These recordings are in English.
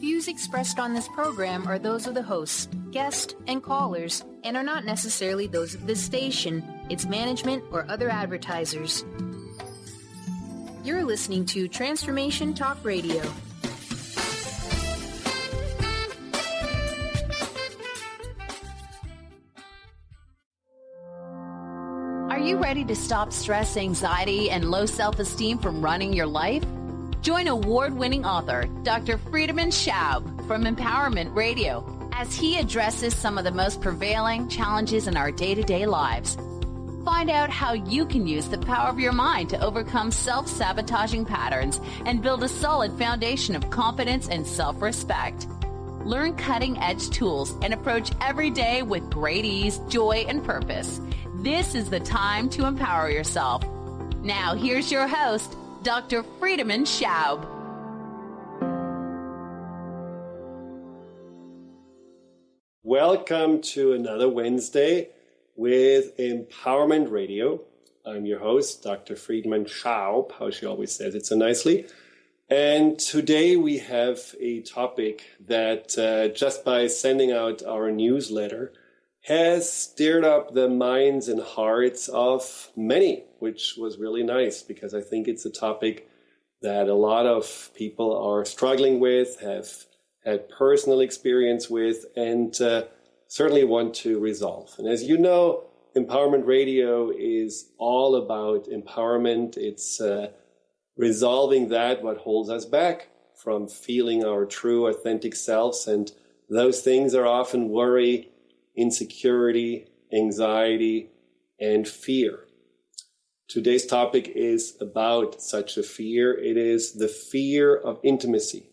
views expressed on this program are those of the hosts, guests, and callers, and are not necessarily those of this station, its management, or other advertisers. You're listening to Transformation Talk Radio. Are you ready to stop stress, anxiety, and low self-esteem from running your life? Join award-winning author Dr. Friedemann Schaub from Empowerment Radio as he addresses some of the most prevailing challenges in our day-to-day lives. Find out how you can use the power of your mind to overcome self-sabotaging patterns and build a solid foundation of confidence and self-respect. Learn cutting-edge tools and approach every day with great ease, joy, and purpose. This is the time to empower yourself. Now, here's your host, Dr. Friedemann Schaub. Welcome to another Wednesday with Empowerment Radio. I'm your host, Dr. Friedemann Schaub, how she always says it so nicely. And today we have a topic that just by sending out our newsletter has stirred up the minds and hearts of many, which was really nice because I think it's a topic that a lot of people are struggling with, have had personal experience with, and certainly want to resolve. And as you know, Empowerment Radio is all about empowerment. It's resolving that what holds us back from feeling our true, authentic selves. And those things are often worry, insecurity, anxiety, and fear. Today's topic is about such a fear. It is the fear of intimacy.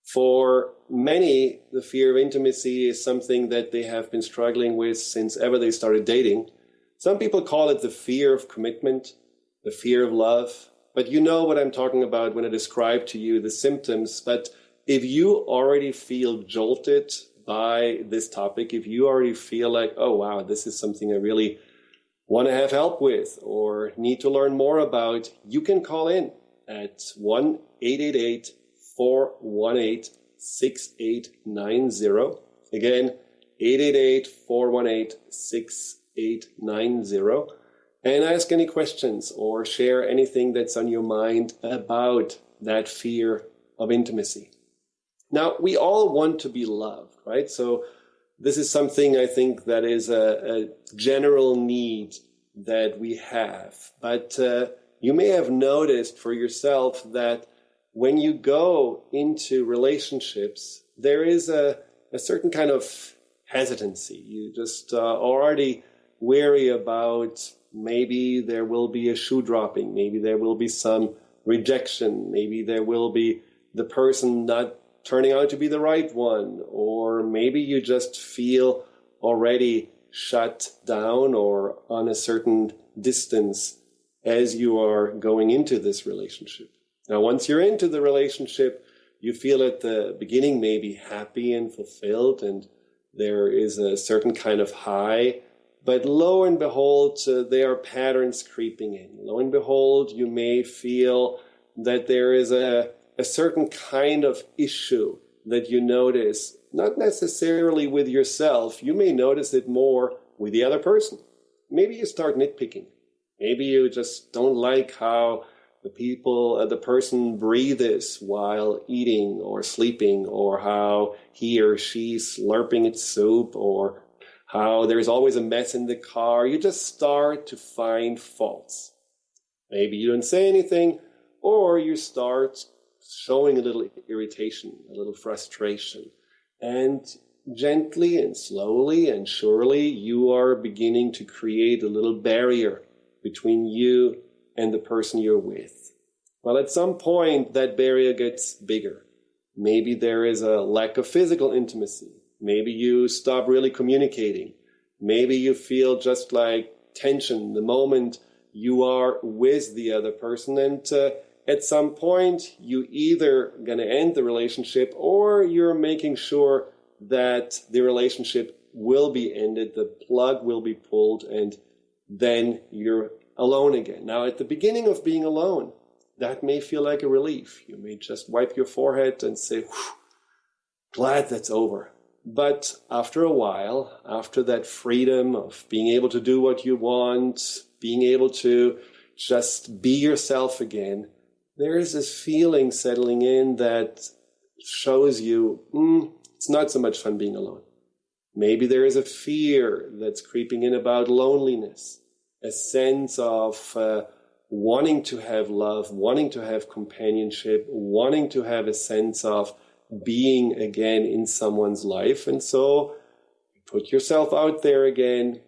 For many, the fear of intimacy is something that they have been struggling with since ever they started dating. Some people call it the fear of commitment, the fear of love. But you know what I'm talking about when I describe to you the symptoms. But if you already feel jolted by this topic, if you already feel like, oh, wow, this is something I really want to have help with or need to learn more about, you can call in at 1-888-418-6890. Again, 888-418-6890. And ask any questions or share anything that's on your mind about that fear of intimacy. Now, we all want to be loved, right? So this is something I think that is a general need that we have. But you may have noticed for yourself that when you go into relationships, there is a certain kind of hesitancy. You just already wary about maybe there will be a shoe dropping, maybe there will be some rejection, maybe there will be the person not turning out to be the right one, or maybe you just feel already shut down or on a certain distance as you are going into this relationship. Now, once you're into the relationship, you feel at the beginning maybe happy and fulfilled, and there is a certain kind of high. But lo and behold, there are patterns creeping in. Lo and behold, you may feel that there is a certain kind of issue that you notice, not necessarily with yourself. You may notice it more with the other person. Maybe you start nitpicking. Maybe you just don't like how the person breathes while eating or sleeping, or how he or she's slurping its soup, or how there's always a mess in the car. You just start to find faults. Maybe you don't say anything, or you start showing a little irritation, a little frustration. And gently and slowly and surely, you are beginning to create a little barrier between you and the person you're with. Well, at some point, that barrier gets bigger. Maybe there is a lack of physical intimacy. Maybe you stop really communicating. Maybe you feel just like tension the moment you are with the other person. And at some point, you either going to end the relationship, or you're making sure that the relationship will be ended, the plug will be pulled, and then you're alone again. Now, at the beginning of being alone, that may feel like a relief. You may just wipe your forehead and say, glad that's over. But after a while, after that freedom of being able to do what you want, being able to just be yourself again, there is this feeling settling in that shows you, it's not so much fun being alone. Maybe there is a fear that's creeping in about loneliness, a sense of wanting to have love, wanting to have companionship, wanting to have a sense of being again in someone's life. And so you put yourself out there again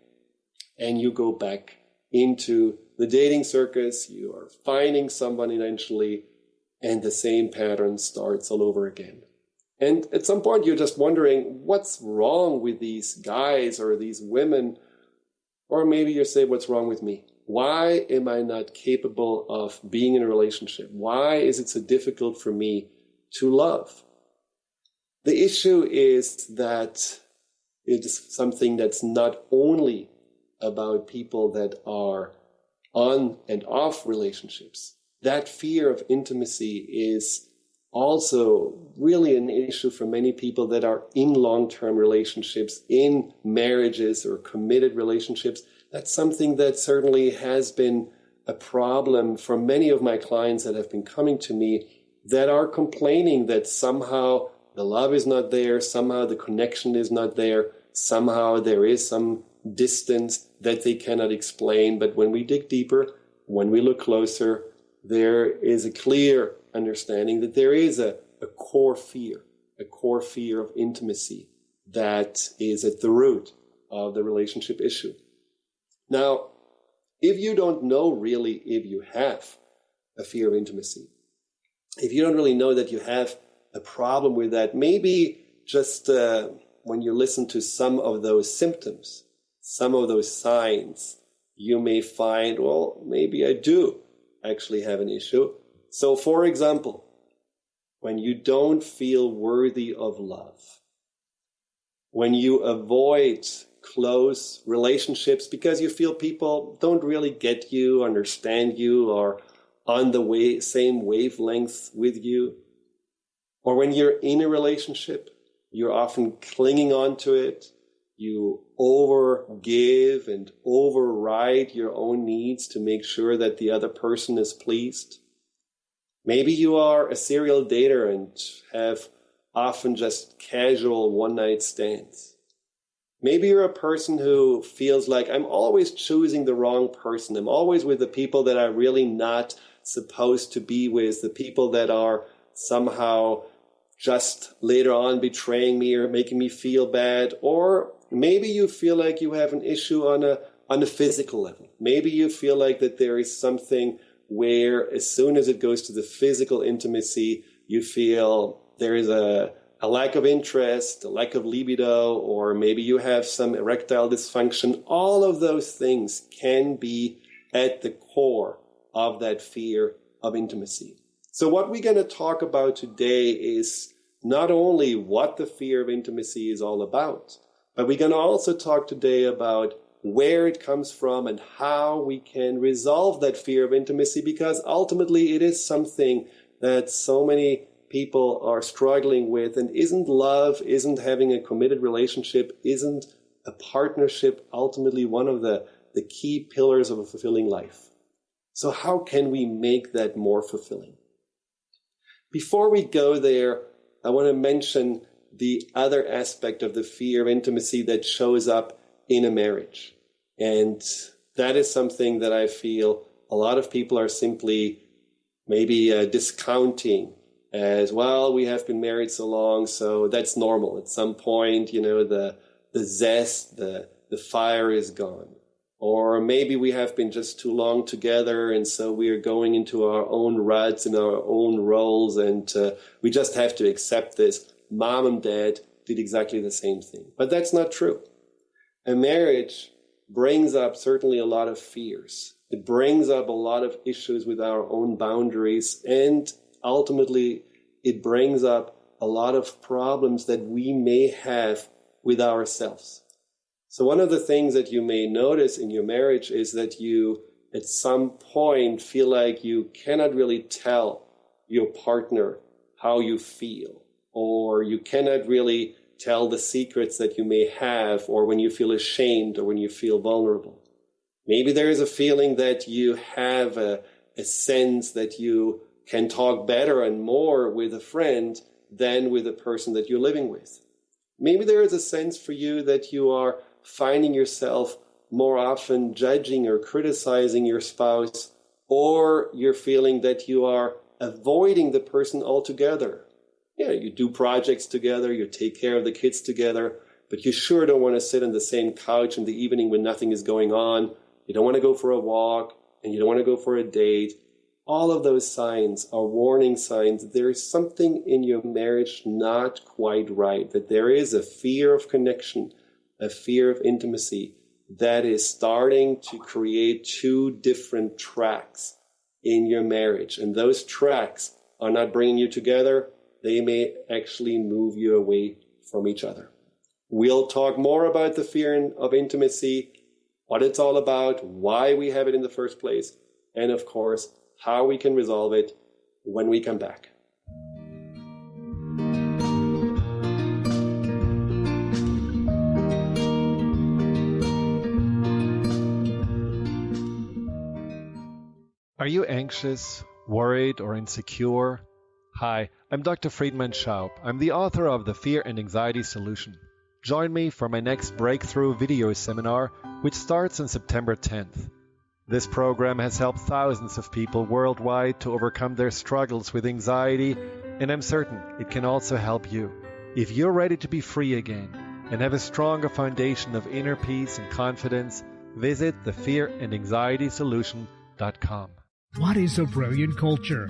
and you go back into the dating circus. You are finding someone eventually, and the same pattern starts all over again. And at some point you're just wondering, what's wrong with these guys or these women? Or maybe you say, what's wrong with me? Why am I not capable of being in a relationship? Why is it so difficult for me to love? The issue is that it is something that's not only about people that are on and off relationships. That fear of intimacy is also really an issue for many people that are in long-term relationships, in marriages or committed relationships. That's something that certainly has been a problem for many of my clients that have been coming to me that are complaining that somehow the love is not there, somehow the connection is not there, somehow there is some distance that they cannot explain. But when we dig deeper, when we look closer, there is a clear understanding that there is a core fear of intimacy that is at the root of the relationship issue. Now, if you don't know really if you have a fear of intimacy, if you don't really know that you have a problem with that, maybe just when you listen to some of those symptoms, some of those signs, you may find, well, maybe I do actually have an issue. So, for example, when you don't feel worthy of love, when you avoid close relationships because you feel people don't really get you, understand you, or on the same wavelength with you, or when you're in a relationship, you're often clinging on to it, you overgive and override your own needs to make sure that the other person is pleased. Maybe you are a serial dater and have often just casual one-night stands. Maybe you're a person who feels like I'm always choosing the wrong person. I'm always with the people that I'm really not supposed to be with, the people that are somehow just later on betraying me or making me feel bad. Or maybe you feel like you have an issue on a physical level. Maybe you feel like that there is something where as soon as it goes to the physical intimacy, you feel there is a lack of interest, a lack of libido, or maybe you have some erectile dysfunction. All of those things can be at the core of that fear of intimacy. So what we're going to talk about today is not only what the fear of intimacy is all about, but we're going to also talk today about where it comes from and how we can resolve that fear of intimacy, because ultimately it is something that so many people are struggling with, and isn't love, isn't having a committed relationship, isn't a partnership ultimately one of the key pillars of a fulfilling life. So how can we make that more fulfilling? Before we go there, I want to mention the other aspect of the fear of intimacy that shows up in a marriage. And that is something that I feel a lot of people are simply maybe discounting as, well, we have been married so long, so that's normal. At some point, the zest, the fire is gone. Or maybe we have been just too long together, and so we are going into our own ruts and our own roles, and we just have to accept this. Mom and dad did exactly the same thing. But that's not true. A marriage brings up certainly a lot of fears. It brings up a lot of issues with our own boundaries, and ultimately it brings up a lot of problems that we may have with ourselves. So one of the things that you may notice in your marriage is that you, at some point, feel like you cannot really tell your partner how you feel. or you cannot really tell the secrets that you may have, or when you feel ashamed or when you feel vulnerable. Maybe there is a feeling that you have a sense that you can talk better and more with a friend than with a person that you're living with. Maybe there is a sense for you that you are finding yourself more often judging or criticizing your spouse, or you're feeling that you are avoiding the person altogether. Yeah, you do projects together, you take care of the kids together, but you sure don't want to sit on the same couch in the evening when nothing is going on. You don't want to go for a walk, and you don't want to go for a date. All of those signs are warning signs that there is something in your marriage not quite right, that there is a fear of connection, a fear of intimacy that is starting to create two different tracks in your marriage. And those tracks are not bringing you together. They may actually move you away from each other. We'll talk more about the fear of intimacy, what it's all about, why we have it in the first place, and of course, how we can resolve it when we come back. Are you anxious, worried, or insecure? Hi, I'm Dr. Friedemann Schaub. I'm the author of The Fear and Anxiety Solution. Join me for my next breakthrough video seminar, which starts on September 10th. This program has helped thousands of people worldwide to overcome their struggles with anxiety, and I'm certain it can also help you. If you're ready to be free again and have a stronger foundation of inner peace and confidence, visit thefearandanxietysolution.com. What is a brilliant culture?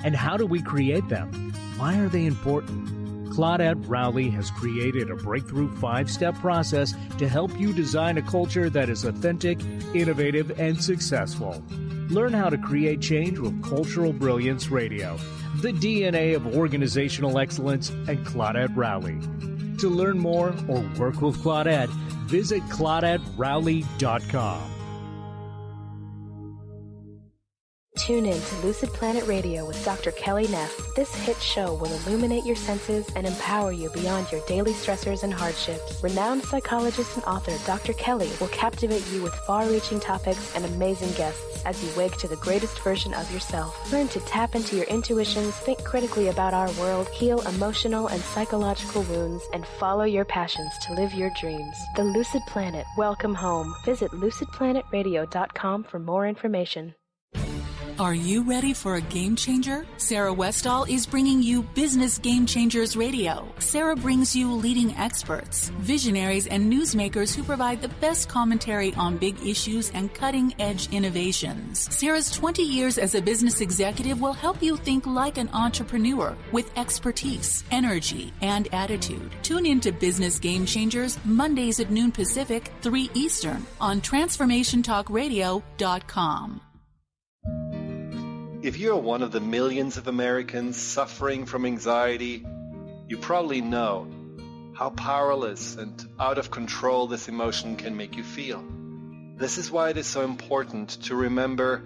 And how do we create them? Why are they important? Claudette Rowley has created a breakthrough 5-step process to help you design a culture that is authentic, innovative, and successful. Learn how to create change with Cultural Brilliance Radio, the DNA of organizational excellence, and Claudette Rowley. To learn more or work with Claudette, visit ClaudetteRowley.com. Tune in to Lucid Planet Radio with Dr. Kelly Neff. This hit show will illuminate your senses and empower you beyond your daily stressors and hardships. Renowned psychologist and author Dr. Kelly will captivate you with far-reaching topics and amazing guests as you wake to the greatest version of yourself. Learn to tap into your intuitions, think critically about our world, heal emotional and psychological wounds, and follow your passions to live your dreams. The Lucid Planet. Welcome home. Visit lucidplanetradio.com for more information. Are you ready for a game changer? Sarah Westall is bringing you Business Game Changers Radio. Sarah brings you leading experts, visionaries, and newsmakers who provide the best commentary on big issues and cutting-edge innovations. Sarah's 20 years as a business executive will help you think like an entrepreneur with expertise, energy, and attitude. Tune in to Business Game Changers Mondays at noon Pacific, 3 Eastern on TransformationTalkRadio.com. If you're one of the millions of Americans suffering from anxiety, you probably know how powerless and out of control this emotion can make you feel. This is why it is so important to remember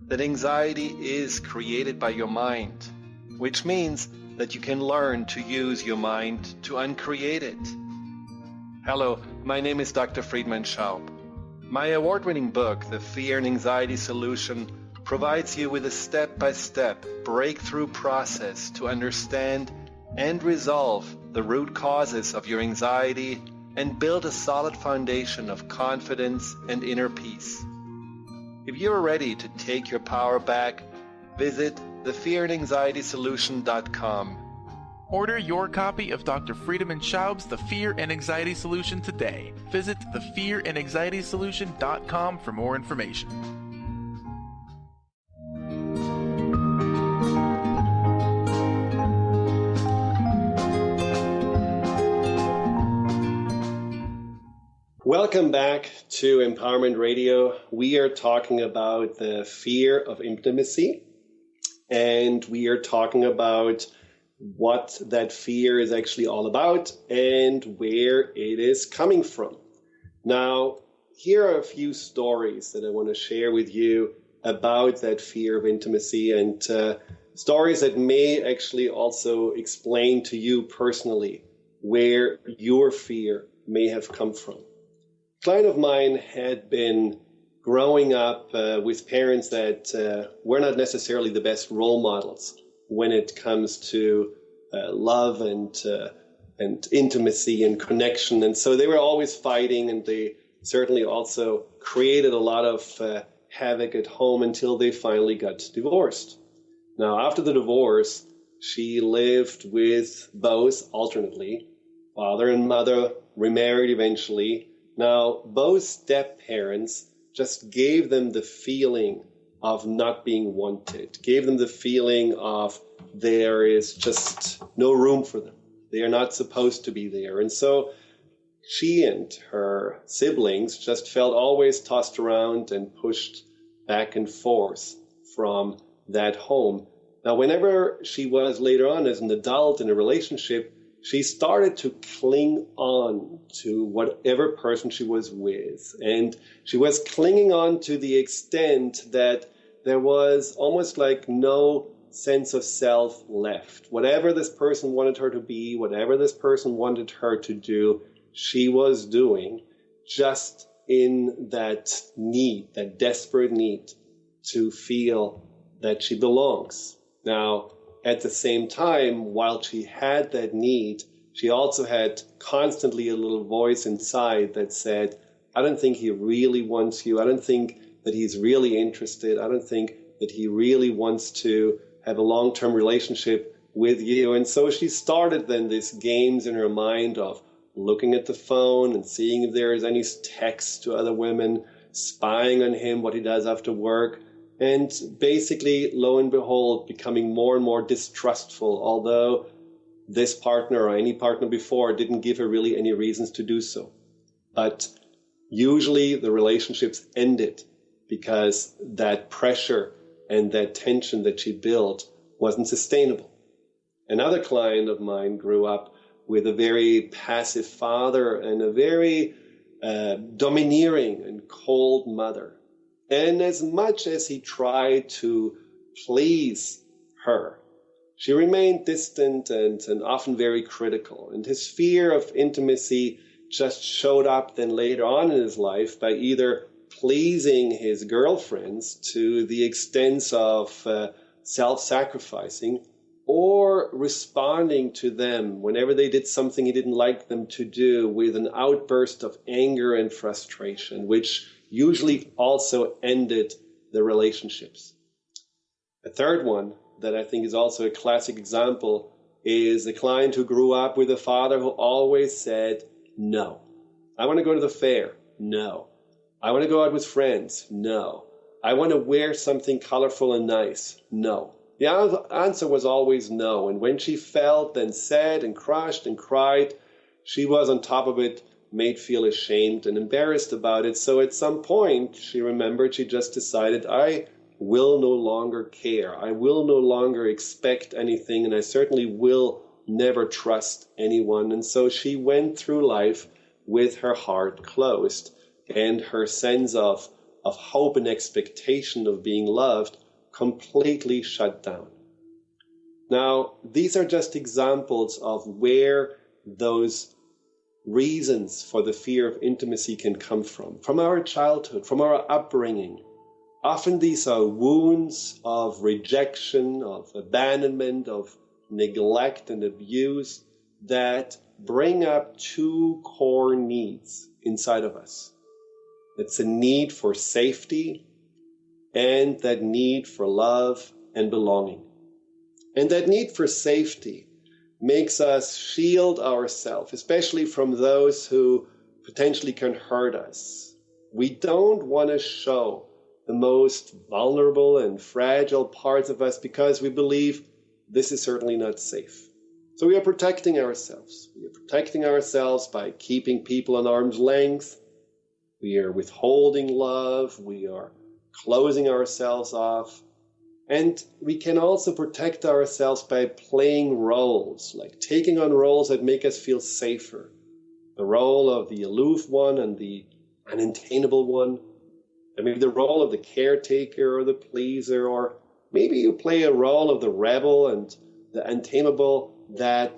that anxiety is created by your mind, which means that you can learn to use your mind to uncreate it. Hello, my name is Dr. Friedemann Schaub. My award-winning book, The Fear and Anxiety Solution, provides you with a step-by-step breakthrough process to understand and resolve the root causes of your anxiety and build a solid foundation of confidence and inner peace. If you are ready to take your power back, visit thefearandanxietysolution.com. Order your copy of Dr. Friedemann Schaub's The Fear and Anxiety Solution today. Visit thefearandanxietysolution.com for more information. Welcome back to Empowerment Radio. We are talking about the fear of intimacy, and we are talking about what that fear is actually all about and where it is coming from. Now, here are a few stories that I want to share with you about that fear of intimacy, and stories that may actually also explain to you personally where your fear may have come from. A client of mine had been growing up with parents that were not necessarily the best role models when it comes to love and intimacy and connection. And so they were always fighting, and they certainly also created a lot of havoc at home until they finally got divorced. Now, after the divorce, she lived with both alternately. Father and mother remarried eventually. Now, both step-parents just gave them the feeling of not being wanted, gave them the feeling of there is just no room for them. They are not supposed to be there. And so she and her siblings just felt always tossed around and pushed back and forth from that home. Now, whenever she was later on as an adult in a relationship, she started to cling on to whatever person she was with. And she was clinging on to the extent that there was almost like no sense of self left. Whatever this person wanted her to be, whatever this person wanted her to do, she was doing, just in that need, that desperate need to feel that she belongs. Now, at the same time, while she had that need, she also had constantly a little voice inside that said, I don't think he really wants you. I don't think that he's really interested. I don't think that he really wants to have a long-term relationship with you. And so she started then these games in her mind of looking at the phone and seeing if there is any texts to other women, spying on him, what he does after work, and basically, lo and behold, becoming more and more distrustful, although this partner or any partner before didn't give her really any reasons to do so. But usually the relationships ended because that pressure and that tension that she built wasn't sustainable. Another client of mine grew up with a very passive father and a very domineering and cold mother. And as much as he tried to please her, she remained distant and often very critical. And his fear of intimacy just showed up then later on in his life by either pleasing his girlfriends to the extent of self-sacrificing, or responding to them whenever they did something he didn't like them to do with an outburst of anger and frustration, which usually also ended the relationships. A third one that I think is also a classic example is a client who grew up with a father who always said, no. I want to go to the fair. No. I want to go out with friends. No. I want to wear something colorful and nice. No. The answer was always no. And when she felt and said and crushed and cried, she was on top of it, made feel ashamed and embarrassed about it. So at some point, she remembered, she just decided, I will no longer care. I will no longer expect anything, and I certainly will never trust anyone. And so she went through life with her heart closed, and her sense of hope and expectation of being loved completely shut down. Now, these are just examples of where those reasons for the fear of intimacy can come from our childhood, from our upbringing. Often these are wounds of rejection, of abandonment, of neglect and abuse that bring up two core needs inside of us. It's a need for safety and that need for love and belonging. And that need for safety makes us shield ourselves, especially from those who potentially can hurt us. We don't want to show the most vulnerable and fragile parts of us because we believe this is certainly not safe. So we are protecting ourselves. We are protecting ourselves by keeping people on arm's length. We are withholding love. We are closing ourselves off. And we can also protect ourselves by playing roles, like taking on roles that make us feel safer. The role of the aloof one and the unattainable one. I mean, the role of the caretaker or the pleaser, or maybe you play a role of the rebel and the untamable that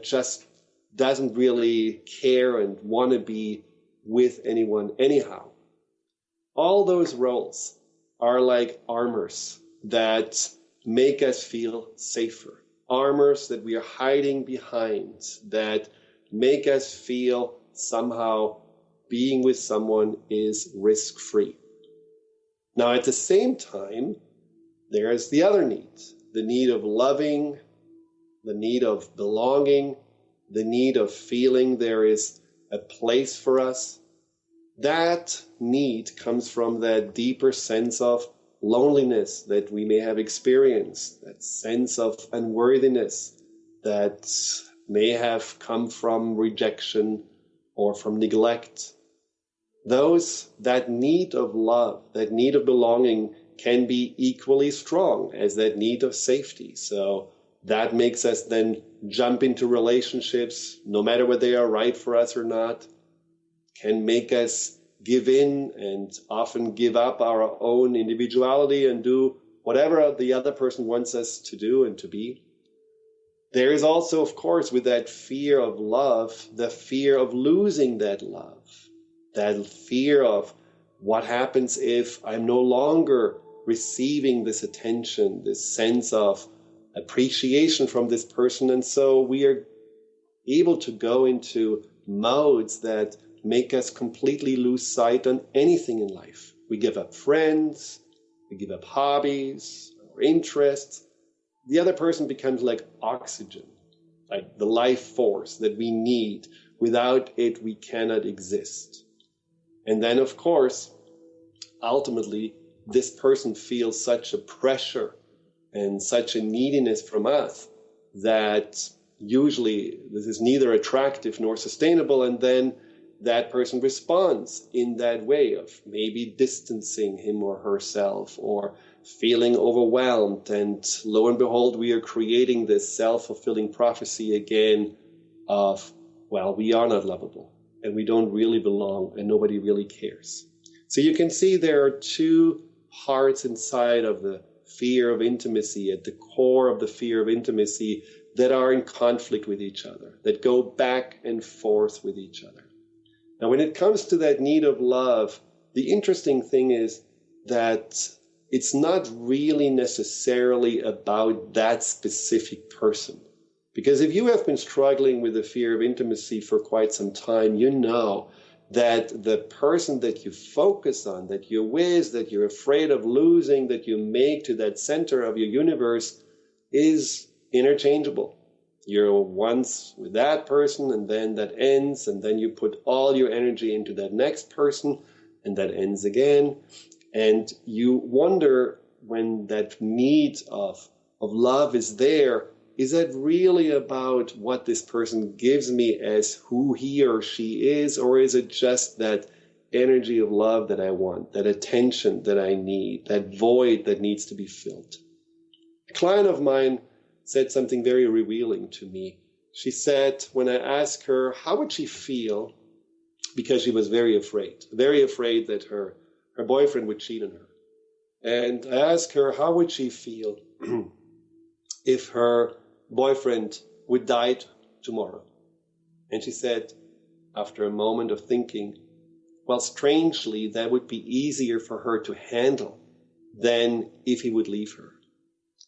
just doesn't really care and want to be with anyone anyhow. All those roles are like armors that make us feel safer. Armors that we are hiding behind, that make us feel somehow being with someone is risk-free. Now, at the same time, there's the other need, the need of loving, the need of belonging, the need of feeling there is a place for us. That need comes from that deeper sense of loneliness that we may have experienced, that sense of unworthiness that may have come from rejection or from neglect. That need of love, that need of belonging can be equally strong as that need of safety. So that makes us then jump into relationships, no matter whether they are right for us or not, can make us give in and often give up our own individuality and do whatever the other person wants us to do and to be. There is also, of course, with that fear of love, the fear of losing that love, that fear of what happens if I'm no longer receiving this attention, this sense of appreciation from this person. And so we are able to go into modes that make us completely lose sight on anything in life. We give up friends, we give up hobbies or interests. The other person becomes like oxygen, like the life force that we need. Without it, we cannot exist. And then, of course, ultimately, this person feels such a pressure and such a neediness from us that usually this is neither attractive nor sustainable. And then that person responds in that way of maybe distancing him or herself or feeling overwhelmed. And lo and behold, we are creating this self-fulfilling prophecy again of, well, we are not lovable and we don't really belong and nobody really cares. So you can see there are two hearts inside of the fear of intimacy, at the core of the fear of intimacy, that are in conflict with each other, that go back and forth with each other. Now, when it comes to that need of love, the interesting thing is that it's not really necessarily about that specific person. Because if you have been struggling with the fear of intimacy for quite some time, you know that the person that you focus on, that you're with, that you're afraid of losing, that you make to that center of your universe is interchangeable. You're once with that person and then that ends, and then you put all your energy into that next person and that ends again. And you wonder when that need of love is there, is that really about what this person gives me as who he or she is, or is it just that energy of love that I want, that attention that I need, that void that needs to be filled? A client of mine said something very revealing to me. She said, when I asked her, how would she feel? Because she was very afraid that her boyfriend would cheat on her. And I asked her, how would she feel if her boyfriend would die tomorrow? And she said, after a moment of thinking, well, strangely, that would be easier for her to handle than if he would leave her.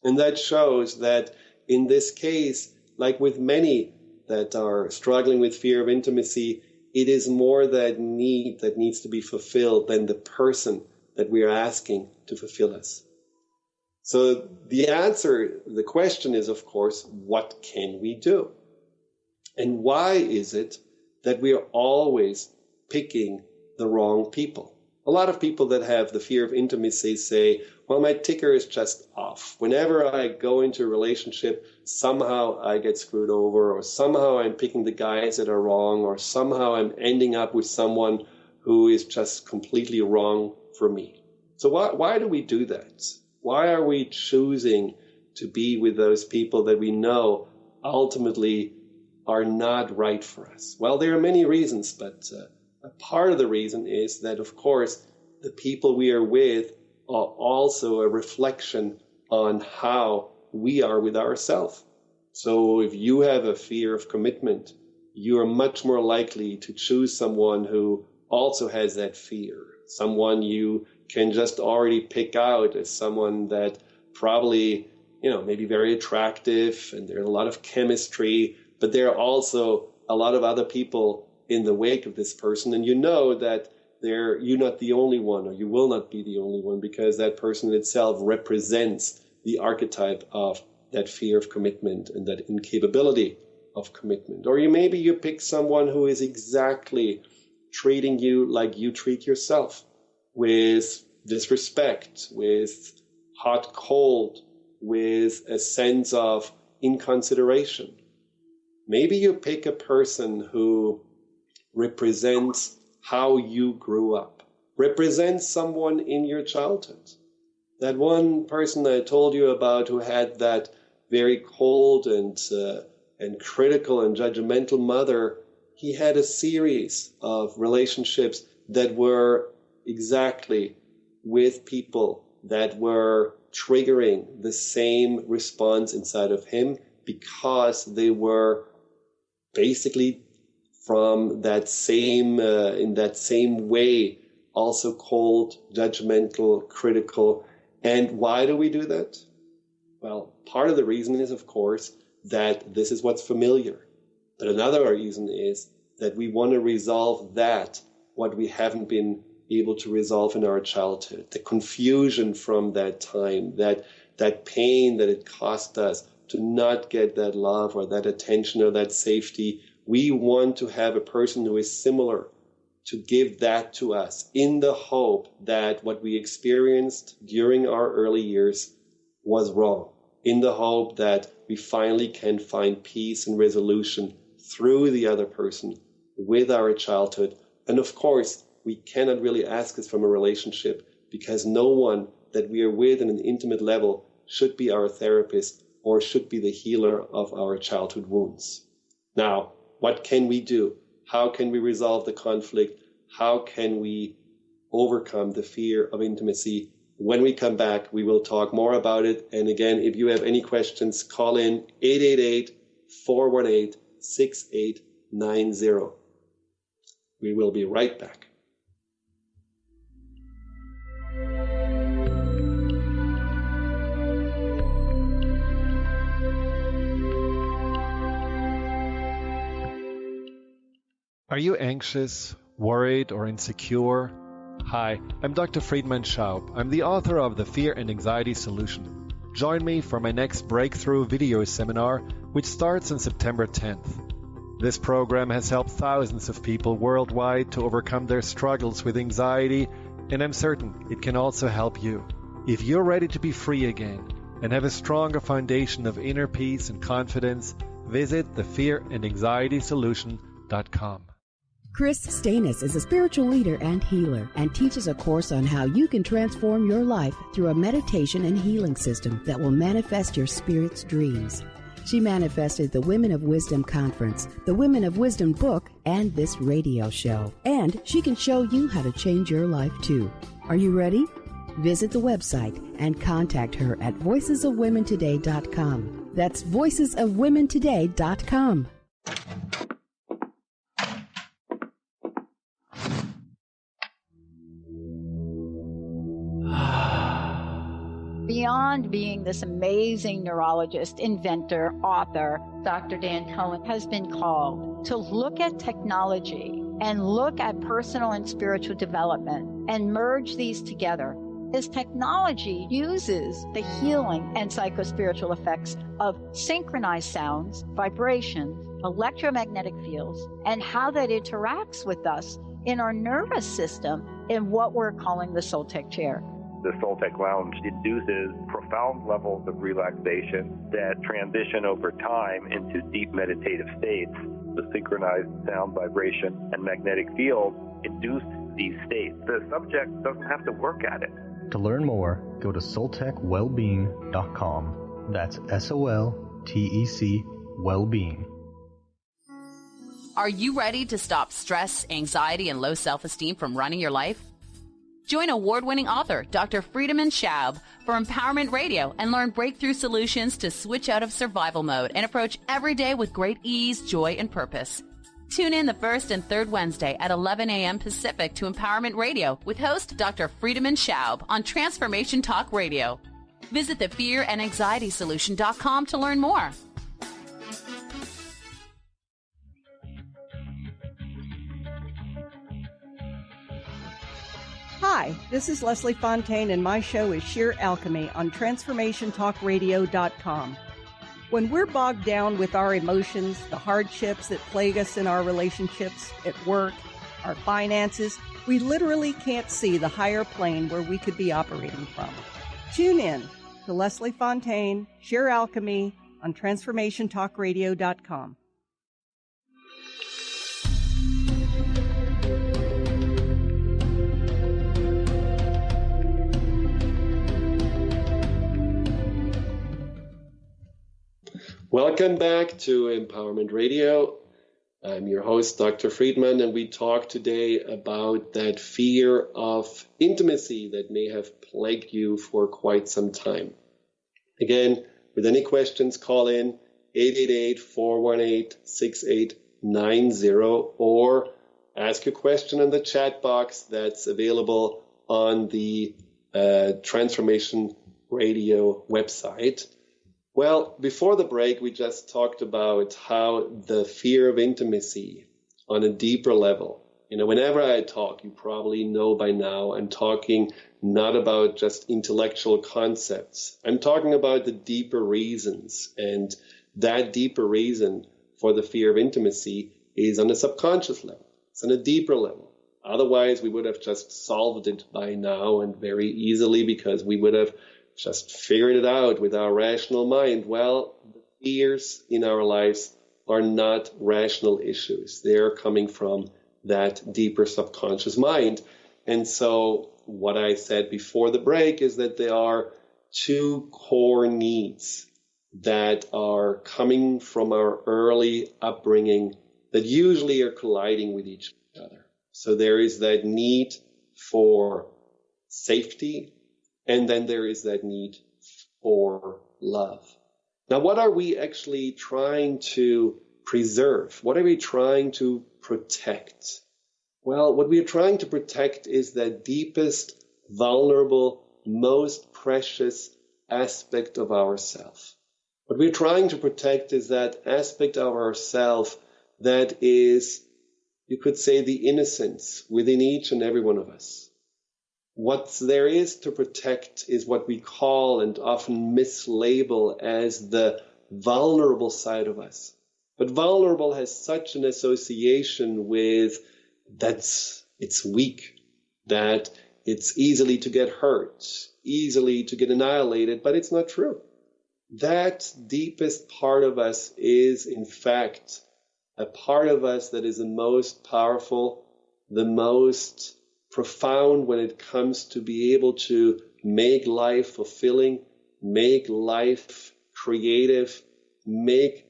And that shows that in this case, like with many that are struggling with fear of intimacy, it is more that need that needs to be fulfilled than the person that we are asking to fulfill us. So the answer, the question is, of course, what can we do? And why is it that we are always picking the wrong people? A lot of people that have the fear of intimacy say, well, my ticker is just off. Whenever I go into a relationship, somehow I get screwed over, or somehow I'm picking the guys that are wrong, or somehow I'm ending up with someone who is just completely wrong for me. So why do we do that? Why are we choosing to be with those people that we know ultimately are not right for us? Well, there are many reasons, but a part of the reason is that, of course, the people we are with are also a reflection on how we are with ourselves. So if you have a fear of commitment, you are much more likely to choose someone who also has that fear, someone you can just already pick out as someone that probably, maybe very attractive, and there's a lot of chemistry, but there are also a lot of other people in the wake of this person, and you know that you're not the only one, or you will not be the only one, because that person itself represents the archetype of that fear of commitment and that incapability of commitment. Or maybe you pick someone who is exactly treating you like you treat yourself, with disrespect, with hot, cold, with a sense of inconsideration. Maybe you pick a person who represents how you grew up, represents someone in your childhood. That one person I told you about who had that very cold and critical and judgmental mother, he had a series of relationships that were exactly with people that were triggering the same response inside of him, because they were basically from that same, in that same way, also cold, judgmental, critical. And why do we do that? Well, part of the reason is, of course, that this is what's familiar. But another reason is that we want to resolve what we haven't been able to resolve in our childhood, the confusion from that time, that pain that it cost us to not get that love or that attention or that safety. We want to have a person who is similar to give that to us, in the hope that what we experienced during our early years was wrong, in the hope that we finally can find peace and resolution through the other person with our childhood. And of course, we cannot really ask this from a relationship, because no one that we are with on an intimate level should be our therapist or should be the healer of our childhood wounds. Now, what can we do? How can we resolve the conflict? How can we overcome the fear of intimacy? When we come back, we will talk more about it. And again, if you have any questions, call in 888-418-6890. We will be right back. Are you anxious, worried, or insecure? Hi, I'm Dr. Friedemann Schaub. I'm the author of The Fear and Anxiety Solution. Join me for my next breakthrough video seminar, which starts on September 10th. This program has helped thousands of people worldwide to overcome their struggles with anxiety, and I'm certain it can also help you. If you're ready to be free again and have a stronger foundation of inner peace and confidence, visit thefearandanxietysolution.com. Chris Stanis is a spiritual leader and healer and teaches a course on how you can transform your life through a meditation and healing system that will manifest your spirit's dreams. She manifested the Women of Wisdom Conference, the Women of Wisdom book, and this radio show. And she can show you how to change your life too. Are you ready? Visit the website and contact her at voicesofwomentoday.com. That's voicesofwomentoday.com. Beyond being this amazing neurologist, inventor, author, Dr. Dan Cohen has been called to look at technology and look at personal and spiritual development and merge these together. His technology uses the healing and psychospiritual effects of synchronized sounds, vibrations, electromagnetic fields, and how that interacts with us in our nervous system in what we're calling the Soltec chair. The Soltec Lounge induces profound levels of relaxation that transition over time into deep meditative states. The synchronized sound, vibration, and magnetic field induce these states. The subject doesn't have to work at it. To learn more, go to soltecwellbeing.com. That's SOLTEC Wellbeing. Are you ready to stop stress, anxiety, and low self-esteem from running your life? Join award-winning author Dr. Friedemann Schaub for Empowerment Radio and learn breakthrough solutions to switch out of survival mode and approach every day with great ease, joy, and purpose. Tune in the first and third Wednesday at 11 a.m. Pacific to Empowerment Radio with host Dr. Friedemann Schaub on Transformation Talk Radio. Visit thefearandanxietysolution.com to learn more. Hi, this is Leslie Fontaine, and my show is Sheer Alchemy on TransformationTalkRadio.com. When we're bogged down with our emotions, the hardships that plague us in our relationships, at work, our finances, we literally can't see the higher plane where we could be operating from. Tune in to Leslie Fontaine, Sheer Alchemy on TransformationTalkRadio.com. Welcome back to Empowerment Radio. I'm your host, Dr. Friedemann, and we talk today about that fear of intimacy that may have plagued you for quite some time. Again, with any questions, call in 888-418-6890 or ask your question in the chat box that's available on the Transformation Radio website. Well, before the break, we just talked about how the fear of intimacy on a deeper level, whenever I talk, you probably know by now, I'm talking not about just intellectual concepts. I'm talking about the deeper reasons. And that deeper reason for the fear of intimacy is on a subconscious level. It's on a deeper level. Otherwise, we would have just solved it by now and very easily because we would have just figured it out with our rational mind. Well, the fears in our lives are not rational issues. They're coming from that deeper subconscious mind. And so what I said before the break is that there are two core needs that are coming from our early upbringing that usually are colliding with each other. So there is that need for safety, and then there is that need for love. Now, what are we actually trying to preserve? What are we trying to protect? Well, what we are trying to protect is that deepest, vulnerable, most precious aspect of ourself. What we're trying to protect is that aspect of ourself that is, you could say, the innocence within each and every one of us. What there is to protect is what we call and often mislabel as the vulnerable side of us. But vulnerable has such an association with it's weak, that it's easily to get hurt, easily to get annihilated, but it's not true. That deepest part of us is, in fact, a part of us that is the most powerful, the most profound when it comes to be able to make life fulfilling, make life creative, make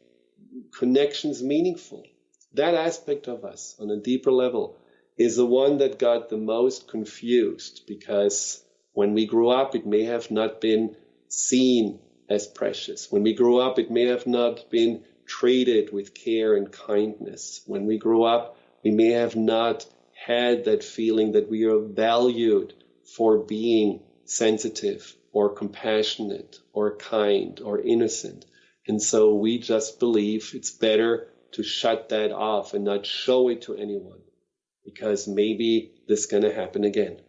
connections meaningful. That aspect of us on a deeper level is the one that got the most confused because when we grew up, it may have not been seen as precious. When we grew up, it may have not been treated with care and kindness. When we grew up, we may have not had that feeling that we are valued for being sensitive or compassionate or kind or innocent. And so we just believe it's better to shut that off and not show it to anyone because maybe this is going to happen again.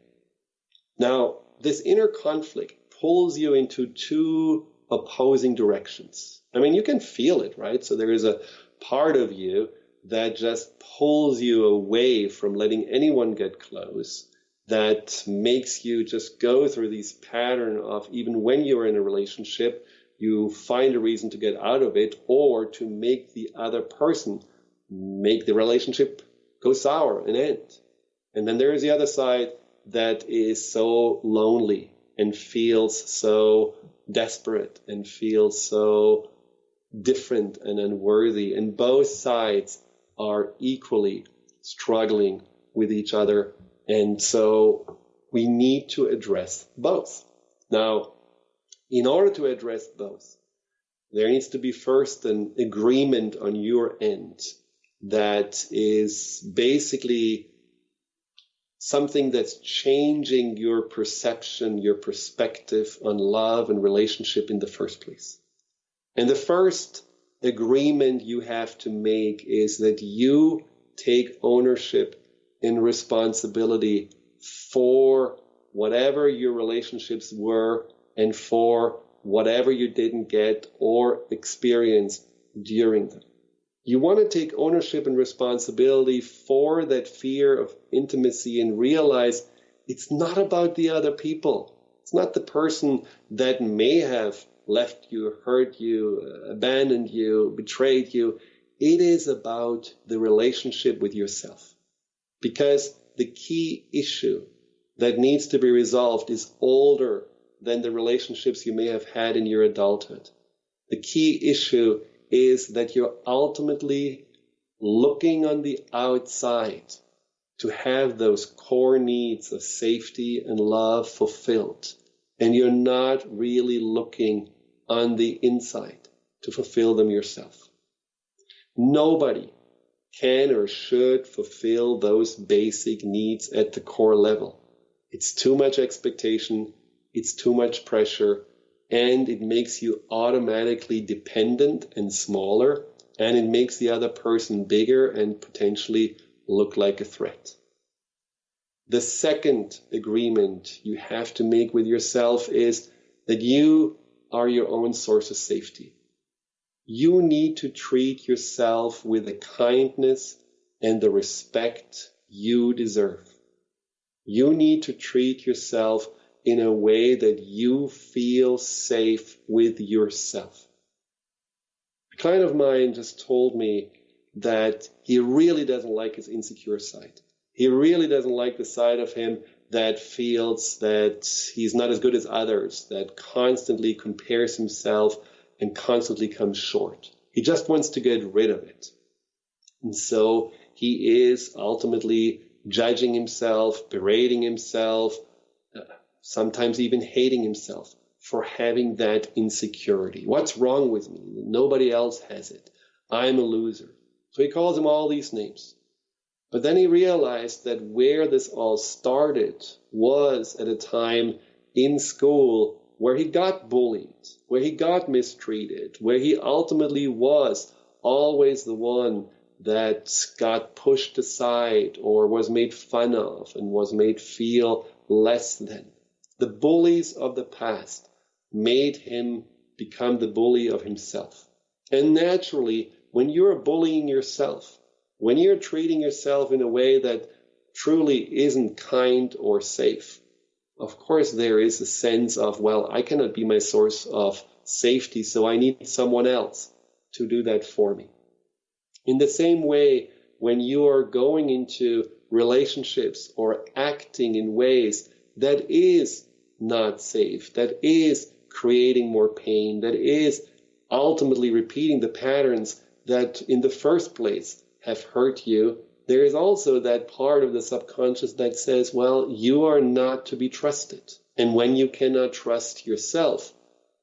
Now, this inner conflict pulls you into two opposing directions. I mean, you can feel it, right? So there is a part of you that just pulls you away from letting anyone get close, that makes you just go through these pattern of even when you're in a relationship, you find a reason to get out of it or to make the other person make the relationship go sour and end. And then there is the other side that is so lonely and feels so desperate and feels so different and unworthy. And both sides are equally struggling with each other. And so we need to address both. Now, in order to address both, there needs to be first an agreement on your end that is basically something that's changing your perception, your perspective on love and relationship in the first place. And the first agreement you have to make is that you take ownership and responsibility for whatever your relationships were and for whatever you didn't get or experience during them. You want to take ownership and responsibility for that fear of intimacy and realize it's not about the other people. It's not the person that may have left you, hurt you, abandoned you, betrayed you. It is about the relationship with yourself. Because the key issue that needs to be resolved is older than the relationships you may have had in your adulthood. The key issue is that you're ultimately looking on the outside to have those core needs of safety and love fulfilled. And you're not really looking on the inside to fulfill them yourself. Nobody can or should fulfill those basic needs at the core level. It's too much expectation, it's too much pressure, and it makes you automatically dependent and smaller, and it makes the other person bigger and potentially look like a threat. The second agreement you have to make with yourself is that you are your own source of safety. You need to treat yourself with the kindness and the respect you deserve. You need to treat yourself in a way that you feel safe with yourself. A client of mine just told me that he really doesn't like his insecure side. He really doesn't like the side of him that feels that he's not as good as others, that constantly compares himself and constantly comes short. He just wants to get rid of it. And so he is ultimately judging himself, berating himself, sometimes even hating himself for having that insecurity. What's wrong with me? Nobody else has it. I'm a loser. So he calls him all these names. But then he realized that where this all started was at a time in school where he got bullied, where he got mistreated, where he ultimately was always the one that got pushed aside or was made fun of and was made feel less than. The bullies of the past made him become the bully of himself. And naturally, when you're bullying yourself, when you're treating yourself in a way that truly isn't kind or safe, of course there is a sense of, well, I cannot be my source of safety, so I need someone else to do that for me. In the same way, when you are going into relationships or acting in ways that is not safe, that is creating more pain, that is ultimately repeating the patterns that in the first place have hurt you, there is also that part of the subconscious that says, well, you are not to be trusted. And when you cannot trust yourself,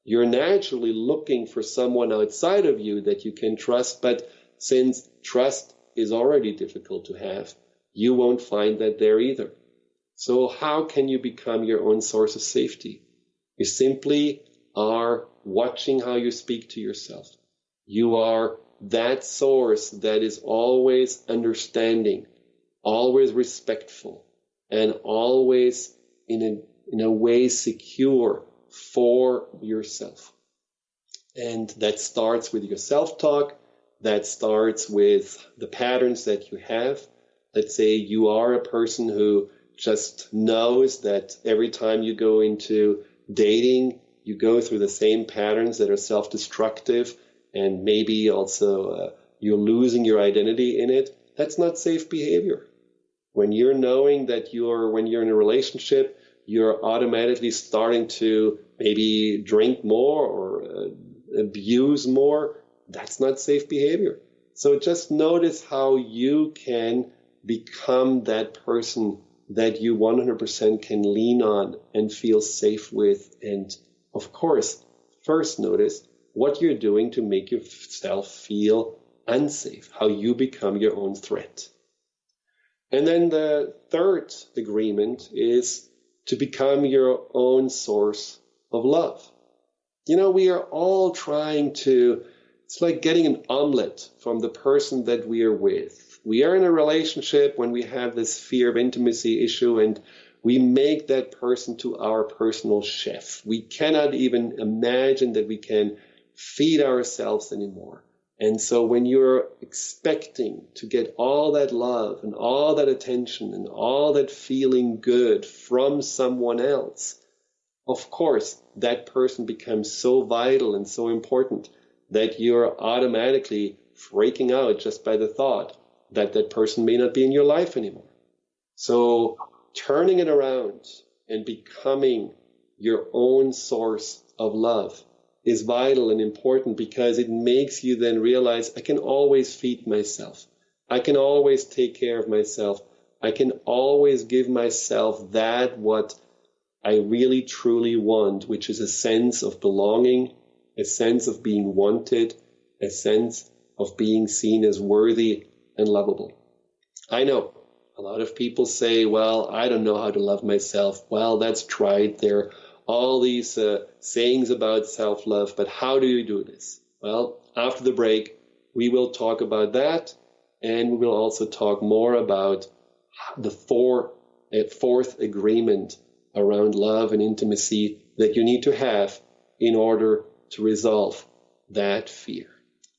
you're naturally looking for someone outside of you that you can trust. But since trust is already difficult to have, you won't find that there either. So how can you become your own source of safety? You simply are watching how you speak to yourself. You are that source that is always understanding, always respectful, and always in a way secure for yourself. And that starts with your self-talk. That starts with the patterns that you have. Let's say you are a person who just knows that every time you go into dating, you go through the same patterns that are self-destructive, and maybe also you're losing your identity in it. That's not safe behavior. When you're knowing that when you're in a relationship, you're automatically starting to maybe drink more or abuse more, that's not safe behavior. So just notice how you can become that person that you 100% can lean on and feel safe with. And of course, first notice what you're doing to make yourself feel unsafe, how you become your own threat. And then the third agreement is to become your own source of love. We are all trying to, it's like getting an omelet from the person that we are with. We are in a relationship when we have this fear of intimacy issue, and we make that person to our personal chef. We cannot even imagine that we can feed ourselves anymore. And so when you're expecting to get all that love and all that attention and all that feeling good from someone else, of course, that person becomes so vital and so important that you're automatically freaking out just by the thought that that person may not be in your life anymore. So turning it around and becoming your own source of love is vital and important, because it makes you then realize I can always feed myself. I can always take care of myself. I can always give myself that what I really truly want, which is a sense of belonging, a sense of being wanted, a sense of being seen as worthy and lovable. I know a lot of people say, well, I don't know how to love myself. Well, that's tried. There are all these sayings about self-love, but how do you do this? Well, after the break, we will talk about that, and we will also talk more about the fourth agreement around love and intimacy that you need to have in order to resolve that fear.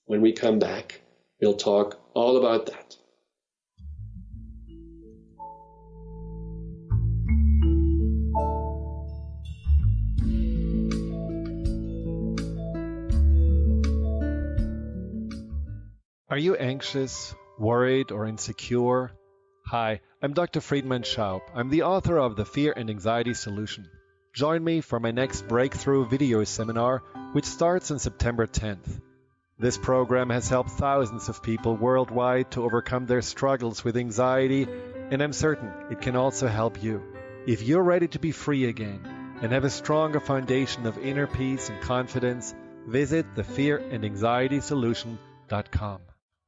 When we come back, we'll talk all about that. Are you anxious, worried, or insecure? Hi, I'm Dr. Friedemann Schaub. I'm the author of The Fear and Anxiety Solution. Join me for my next breakthrough video seminar, which starts on September 10th. This program has helped thousands of people worldwide to overcome their struggles with anxiety, and I'm certain it can also help you. If you're ready to be free again and have a stronger foundation of inner peace and confidence, visit thefearandanxietysolution.com.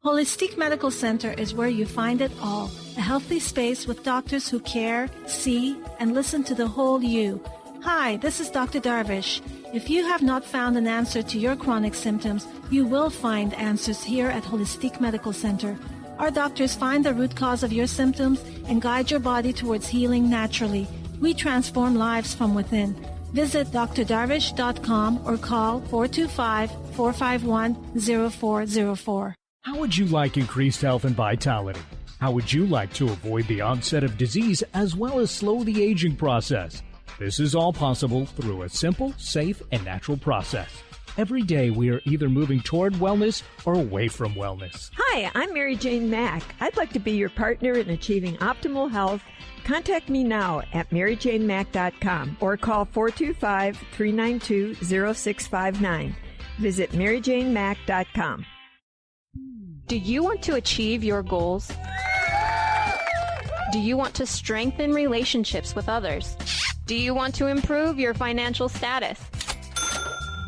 Holistic Medical Center is where you find it all. A healthy space with doctors who care, see, and listen to the whole you. Hi, this is Dr. Darvish. If you have not found an answer to your chronic symptoms, you will find answers here at Holistic Medical Center. Our doctors find the root cause of your symptoms and guide your body towards healing naturally. We transform lives from within. Visit drdarvish.com or call 425-451-0404. How would you like increased health and vitality? How would you like to avoid the onset of disease as well as slow the aging process? This is all possible through a simple, safe, and natural process. Every day we are either moving toward wellness or away from wellness. Hi, I'm Mary Jane Mack. I'd like to be your partner in achieving optimal health. Contact me now at maryjanemack.com or call 425-392-0659. Visit maryjanemack.com. Do you want to achieve your goals? Do you want to strengthen relationships with others? Do you want to improve your financial status?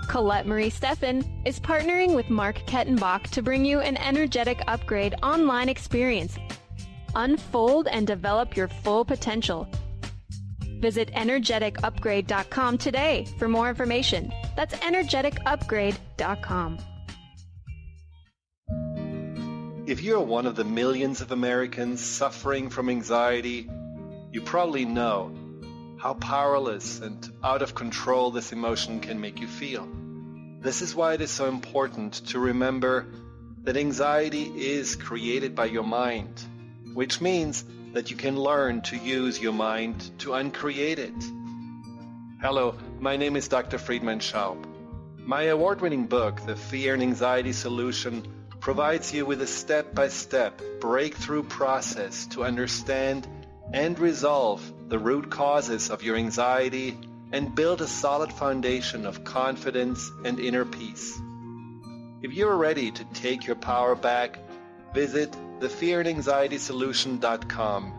Colette Marie Steffen is partnering with Mark Kettenbach to bring you an energetic upgrade online experience. Unfold and develop your full potential. Visit energeticupgrade.com today for more information. That's energeticupgrade.com. If you're one of the millions of Americans suffering from anxiety, you probably know how powerless and out of control this emotion can make you feel. This is why it is so important to remember that anxiety is created by your mind, which means that you can learn to use your mind to uncreate it. Hello, my name is Dr. Friedemann Schaub. My award-winning book, The Fear and Anxiety Solution, provides you with a step-by-step breakthrough process to understand and resolve the root causes of your anxiety and build a solid foundation of confidence and inner peace. If you're ready to take your power back, visit thefearandanxietysolution.com.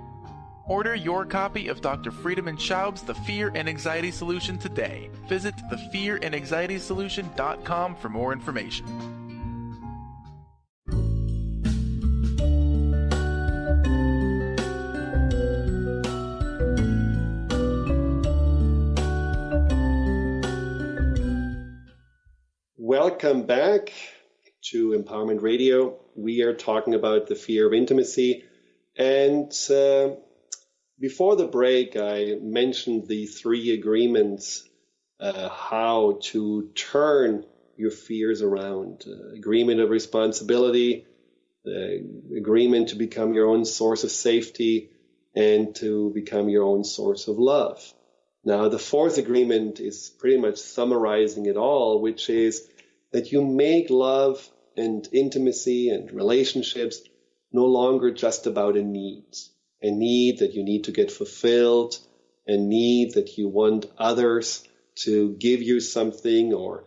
Order your copy of Dr. Friedemann Schaub's The Fear and Anxiety Solution today. Visit thefearandanxietysolution.com for more information. Welcome back to Empowerment Radio. We are talking about the fear of intimacy. And before the break, I mentioned the 3 agreements, how to turn your fears around. Agreement of responsibility, the agreement to become your own source of safety, and to become your own source of love. Now, the 4th agreement is pretty much summarizing it all, which is that you make love and intimacy and relationships no longer just about a need that you need to get fulfilled, a need that you want others to give you something or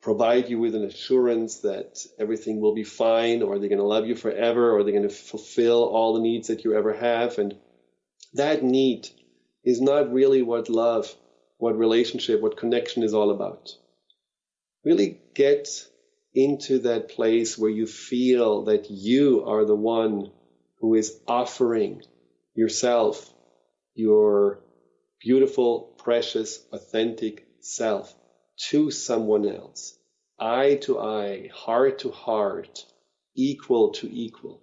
provide you with an assurance that everything will be fine, or they're going to love you forever, or they're going to fulfill all the needs that you ever have. And that need is not really what love, what relationship, what connection is all about. Really get into that place where you feel that you are the one who is offering yourself, your beautiful, precious, authentic self to someone else, eye to eye, heart to heart, equal to equal.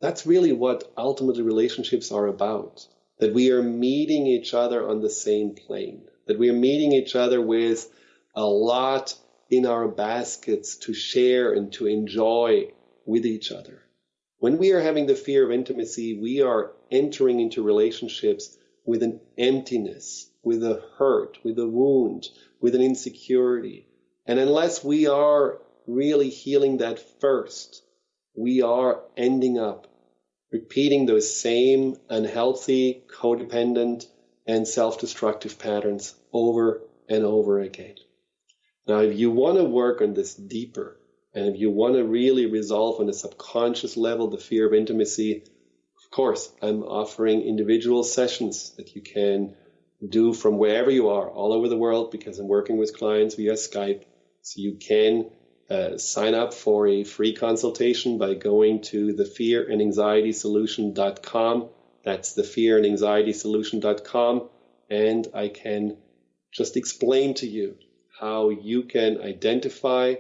That's really what ultimately relationships are about, that we are meeting each other on the same plane, that we are meeting each other with a lot in our baskets to share and to enjoy with each other. When we are having the fear of intimacy, we are entering into relationships with an emptiness, with a hurt, with a wound, with an insecurity. And unless we are really healing that first, we are ending up repeating those same unhealthy, codependent, and self-destructive patterns over and over again. Now, if you want to work on this deeper, and if you want to really resolve on a subconscious level the fear of intimacy, of course, I'm offering individual sessions that you can do from wherever you are, all over the world, because I'm working with clients via Skype. So you can sign up for a free consultation by going to thefearandanxietysolution.com. That's thefearandanxietysolution.com. And I can just explain to you how you can identify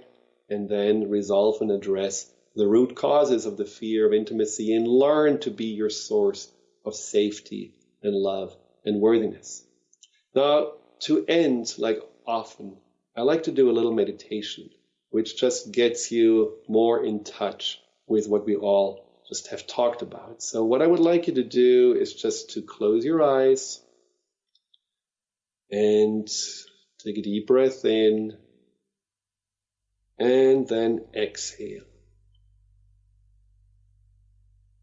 and then resolve and address the root causes of the fear of intimacy and learn to be your source of safety and love and worthiness. Now, to end, like often, I like to do a little meditation, which just gets you more in touch with what we all just have talked about. So what I would like you to do is just to close your eyes and take a deep breath in and then exhale.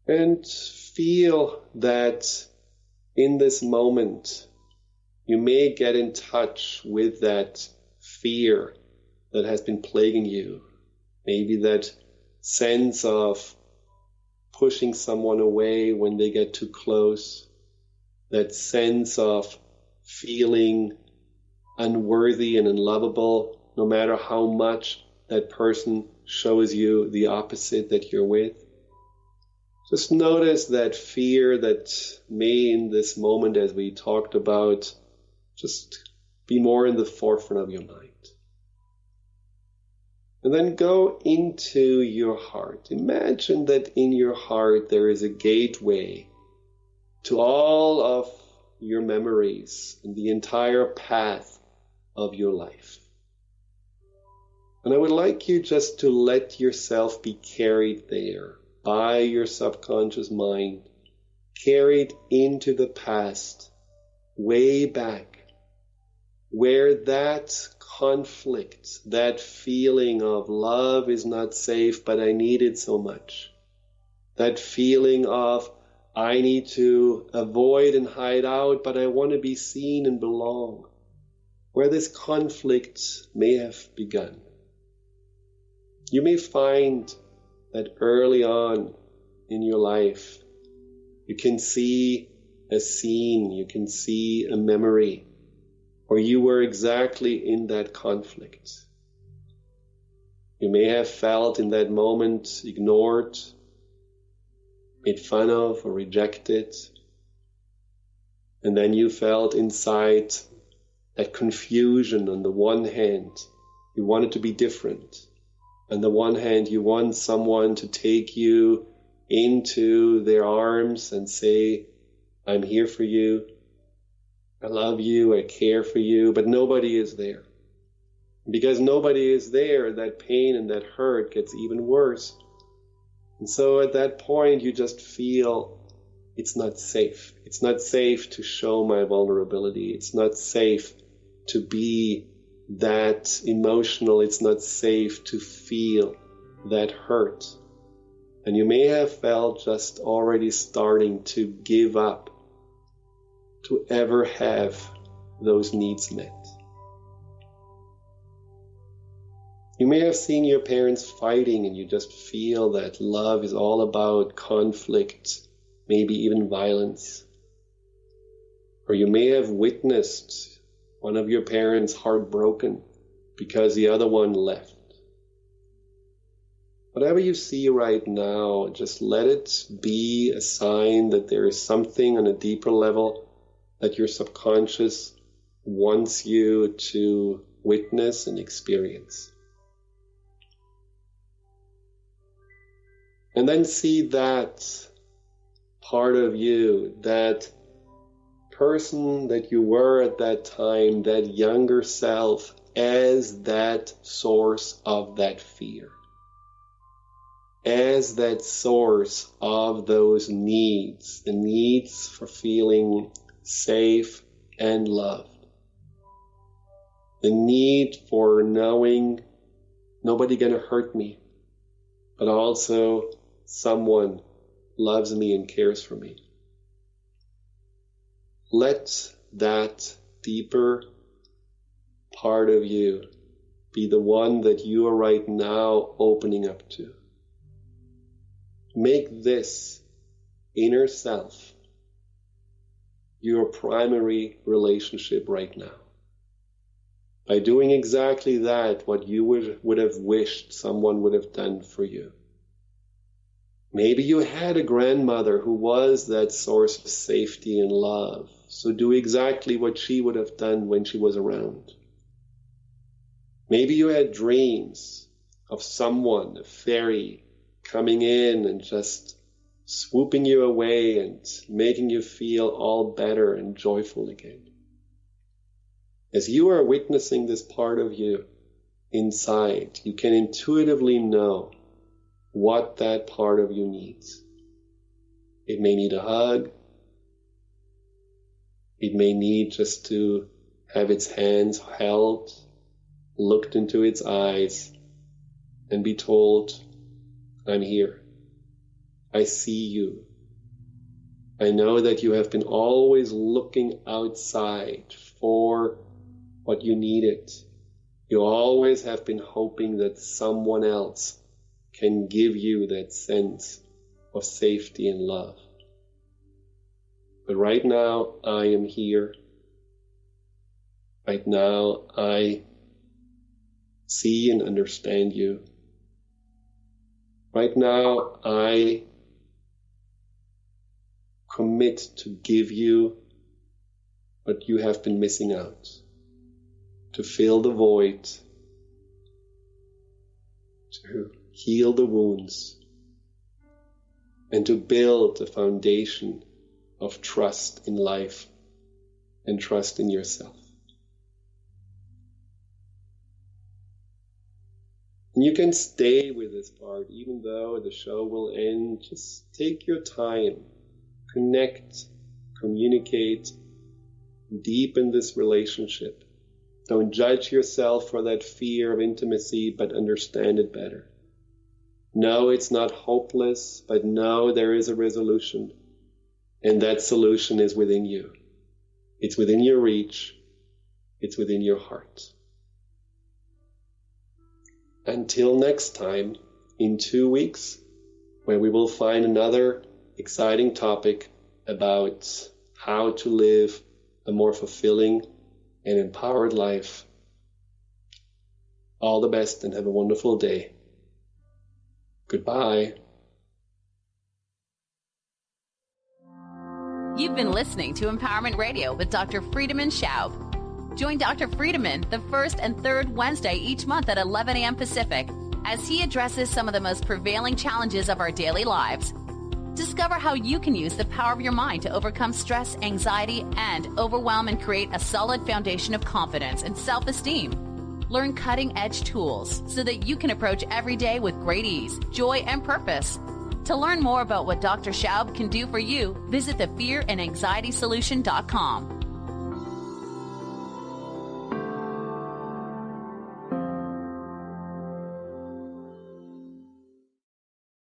And feel that in this moment, you may get in touch with that fear that has been plaguing you. Maybe that sense of pushing someone away when they get too close. That sense of feeling unworthy and unlovable, no matter how much that person shows you the opposite that you're with. Just notice that fear that may in this moment, as we talked about, just be more in the forefront of your mind. And then go into your heart. Imagine that in your heart there is a gateway to all of your memories and the entire path of your life. And I would like you just to let yourself be carried there by your subconscious mind, carried into the past, way back, where that conflict, that feeling of love is not safe, but I need it so much, that feeling of I need to avoid and hide out, but I want to be seen and belong, where this conflict may have begun. You may find that early on in your life, you can see a scene, you can see a memory, or you were exactly in that conflict. You may have felt in that moment ignored, made fun of, or rejected. And then you felt inside that confusion. On the one hand, you wanted to be different. On the one hand, you want someone to take you into their arms and say, I'm here for you. I love you. I care for you. But nobody is there. Because nobody is there, that pain and that hurt gets even worse. And so at that point, you just feel it's not safe. It's not safe to show my vulnerability. It's not safe to be that emotional. It's not safe to feel that hurt. And you may have felt just already starting to give up to ever have those needs met. You may have seen your parents fighting and you just feel that love is all about conflict, maybe even violence. Or you may have witnessed one of your parents heartbroken because the other one left. Whatever you see right now, just let it be a sign that there is something on a deeper level that your subconscious wants you to witness and experience. And then see that part of you, that person that you were at that time, that younger self, as that source of that fear, as that source of those needs, the needs for feeling safe and loved, the need for knowing nobody gonna hurt me, but also someone loves me and cares for me. Let that deeper part of you be the one that you are right now opening up to. Make this inner self your primary relationship right now. By doing exactly that, what you would have wished someone would have done for you. Maybe you had a grandmother who was that source of safety and love, so do exactly what she would have done when she was around. Maybe you had dreams of someone, a fairy, coming in and just swooping you away and making you feel all better and joyful again. As you are witnessing this part of you inside, you can intuitively know what that part of you needs. It may need a hug. It may need just to have its hands held, looked into its eyes, and be told, I'm here. I see you. I know that you have been always looking outside for what you needed. You always have been hoping that someone else can give you that sense of safety and love. But right now, I am here. Right now, I see and understand you. Right now, I commit to give you what you have been missing out, to fill the void, to heal the wounds, and to build a foundation of trust in life and trust in yourself. And you can stay with this part, even though the show will end. Just take your time, connect, communicate, deepen this relationship. Don't judge yourself for that fear of intimacy, but understand it better. No, it's not hopeless, but no, there is a resolution. And that solution is within you. It's within your reach. It's within your heart. Until next time, in 2 weeks, where we will find another exciting topic about how to live a more fulfilling and empowered life. All the best and have a wonderful day. Goodbye. You've been listening to Empowerment Radio with Dr. Friedemann Schaub. Join Dr. Friedemann the first and third Wednesday each month at 11 a.m. Pacific as he addresses some of the most prevailing challenges of our daily lives. Discover how you can use the power of your mind to overcome stress, anxiety, and overwhelm and create a solid foundation of confidence and self-esteem. Learn cutting-edge tools so that you can approach every day with great ease, joy, and purpose. To learn more about what Dr. Schaub can do for you, visit thefearandanxietysolution.com.